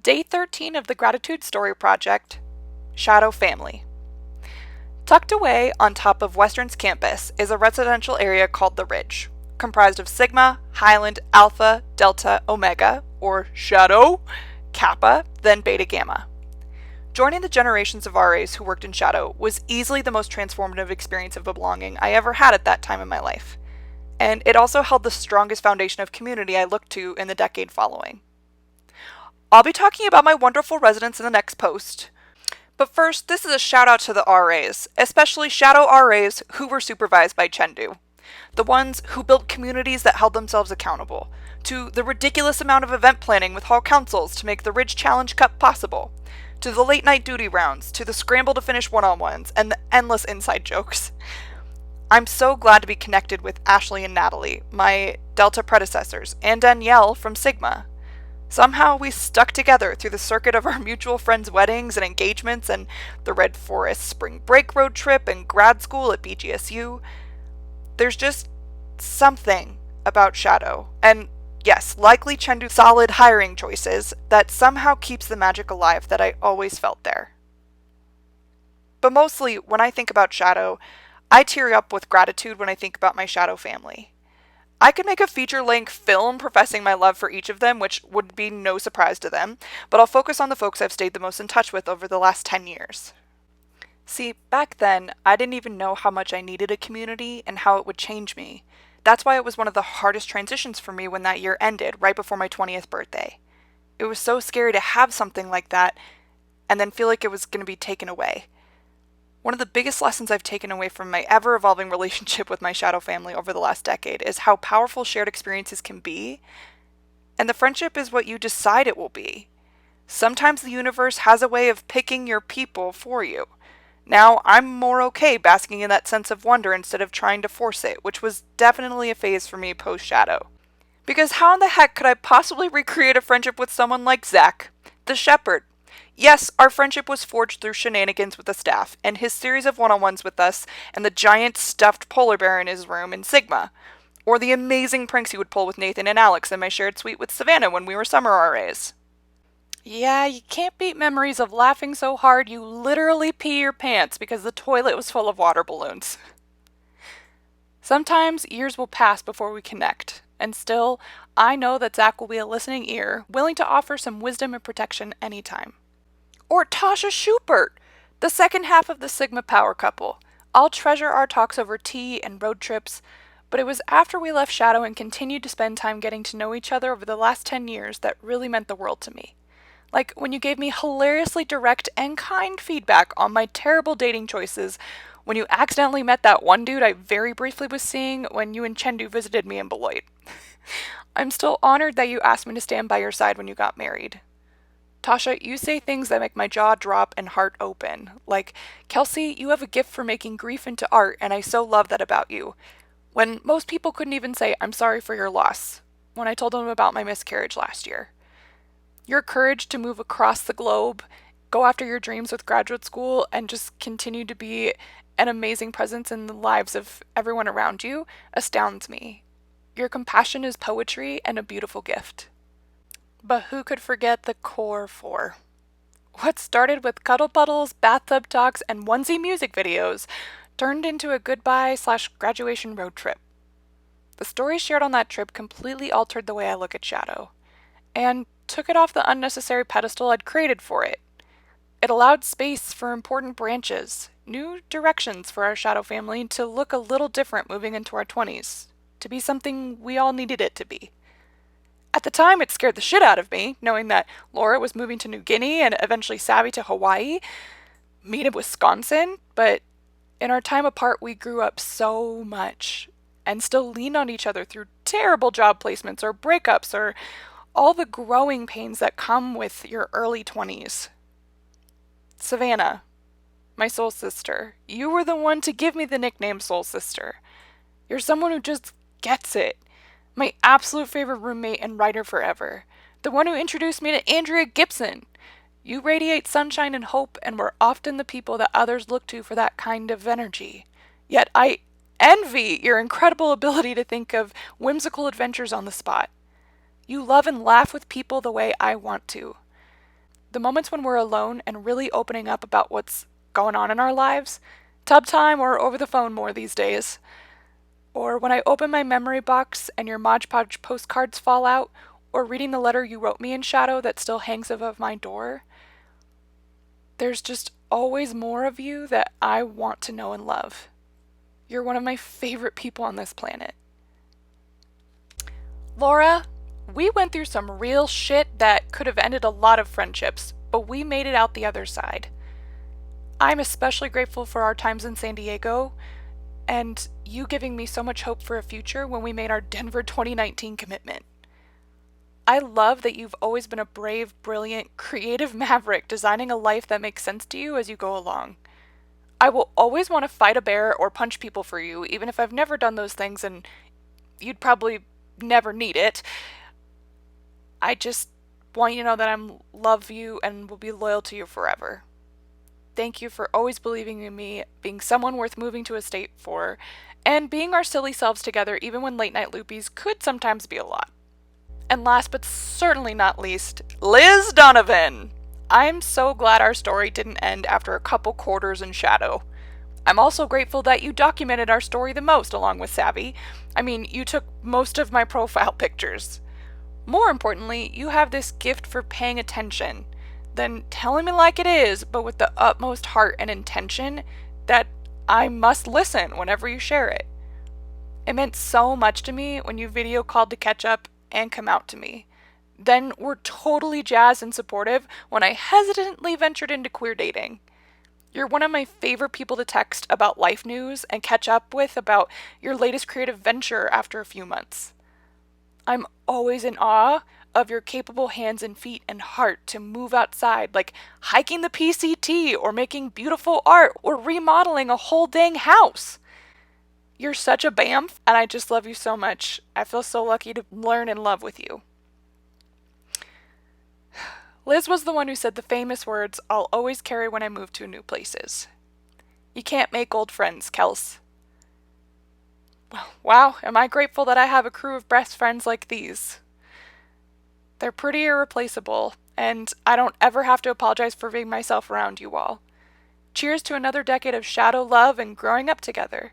Day 13 of the Gratitude Story Project, SHADO Family. Tucked away on top of Western's campus is a residential area called the Ridge, comprised of Sigma, Highland, Alpha, Delta, Omega, or SHADO, Kappa, then Beta Gamma. Joining the generations of RAs who worked in SHADO was easily the most transformative experience of belonging I ever had at that time in my life. And it also held the strongest foundation of community I looked to in the decade following. I'll be talking about my wonderful residents in the next post. But first, this is a shout out to the RAs, especially SHADO RAs who were supervised by Chengdu. The ones who built communities that held themselves accountable, to the ridiculous amount of event planning with hall councils to make the Ridge Challenge Cup possible, to the late night duty rounds, to the scramble to finish one-on-ones, and the endless inside jokes. I'm so glad to be connected with Ashley and Natalie, my Delta predecessors, and Danielle from Sigma. Somehow we stuck together through the circuit of our mutual friends' weddings and engagements and the Red Forest spring break road trip and grad school at BGSU. There's just something about SHADO, and yes, likely Chengdu's solid hiring choices, that somehow keeps the magic alive that I always felt there. But mostly, when I think about SHADO, I tear up with gratitude when I think about my SHADO family. I could make a feature-length film professing my love for each of them, which would be no surprise to them, but I'll focus on the folks I've stayed the most in touch with over the last 10 years. See, back then, I didn't even know how much I needed a community and how it would change me. That's why it was one of the hardest transitions for me when that year ended, right before my 20th birthday. It was so scary to have something like that and then feel like it was going to be taken away. One of the biggest lessons I've taken away from my ever-evolving relationship with my SHADO family over the last decade is how powerful shared experiences can be, and the friendship is what you decide it will be. Sometimes the universe has a way of picking your people for you. Now, I'm more okay basking in that sense of wonder instead of trying to force it, which was definitely a phase for me post-SHADO. Because how in the heck could I possibly recreate a friendship with someone like Zach, the shepherd? Yes, our friendship was forged through shenanigans with the staff, and his series of one-on-ones with us, and the giant stuffed polar bear in his room in Sigma, or the amazing pranks he would pull with Nathan and Alex in my shared suite with Savannah when we were summer RAs. Yeah, you can't beat memories of laughing so hard you literally pee your pants because the toilet was full of water balloons. Sometimes years will pass before we connect, and still, I know that Zach will be a listening ear, willing to offer some wisdom and protection anytime. Or Tasha Schubert, the second half of the Sigma power couple. I'll treasure our talks over tea and road trips, but it was after we left SHADO and continued to spend time getting to know each other over the last 10 years that really meant the world to me. Like when you gave me hilariously direct and kind feedback on my terrible dating choices, when you accidentally met that one dude I very briefly was seeing when you and Chengdu visited me in Beloit. I'm still honored that you asked me to stand by your side when you got married. Tasha, you say things that make my jaw drop and heart open. Like, Kelsey, you have a gift for making grief into art, and I so love that about you. When most people couldn't even say, I'm sorry for your loss, when I told them about my miscarriage last year. Your courage to move across the globe, go after your dreams with graduate school, and just continue to be an amazing presence in the lives of everyone around you astounds me. Your compassion is poetry and a beautiful gift. But who could forget the core four? What started with cuddle puddles, bathtub talks, and onesie music videos turned into a goodbye/graduation road trip. The stories shared on that trip completely altered the way I look at SHADO, and took it off the unnecessary pedestal I'd created for it. It allowed space for important branches, new directions for our SHADO family to look a little different moving into our 20s, to be something we all needed it to be. At the time, it scared the shit out of me, knowing that Laura was moving to New Guinea and eventually Savvy to Hawaii, me to Wisconsin, but in our time apart, we grew up so much and still leaned on each other through terrible job placements or breakups or all the growing pains that come with your early 20s. Savannah, my soul sister, you were the one to give me the nickname Soul Sister. You're someone who just gets it. My absolute favorite roommate and writer forever. The one who introduced me to Andrea Gibson. You radiate sunshine and hope and were often the people that others look to for that kind of energy. Yet I envy your incredible ability to think of whimsical adventures on the spot. You love and laugh with people the way I want to. The moments when we're alone and really opening up about what's going on in our lives, tub time or over the phone more these days. Or when I open my memory box and your Mod Podge postcards fall out, or reading the letter you wrote me in shadow that still hangs above my door. There's just always more of you that I want to know and love. You're one of my favorite people on this planet. Laura, we went through some real shit that could have ended a lot of friendships, but we made it out the other side. I'm especially grateful for our times in San Diego, and you giving me so much hope for a future when we made our Denver 2019 commitment. I love that you've always been a brave, brilliant, creative maverick designing a life that makes sense to you as you go along. I will always want to fight a bear or punch people for you, even if I've never done those things and you'd probably never need it. I just want you to know that I love you and will be loyal to you forever. Thank you for always believing in me, being someone worth moving to a state for, and being our silly selves together even when late night loopies could sometimes be a lot. And last but certainly not least, Liz Donovan! I'm so glad our story didn't end after a couple quarters in shadow. I'm also grateful that you documented our story the most along with Savvy. I mean, you took most of my profile pictures. More importantly, you have this gift for paying attention, then telling me like it is, but with the utmost heart and intention that I must listen whenever you share it. It meant so much to me when you video called to catch up and come out to me. Then were totally jazzed and supportive when I hesitantly ventured into queer dating. You're one of my favorite people to text about life news and catch up with about your latest creative venture after a few months. I'm always in awe of your capable hands and feet and heart to move outside, like hiking the PCT or making beautiful art or remodeling a whole dang house. You're such a BAMF, and I just love you so much. I feel so lucky to learn and love with you. Liz was the one who said the famous words I'll always carry when I move to new places. You can't make old friends, Kels. Wow, am I grateful that I have a crew of best friends like these. They're pretty irreplaceable, and I don't ever have to apologize for being myself around you all. Cheers to another decade of shadow love and growing up together.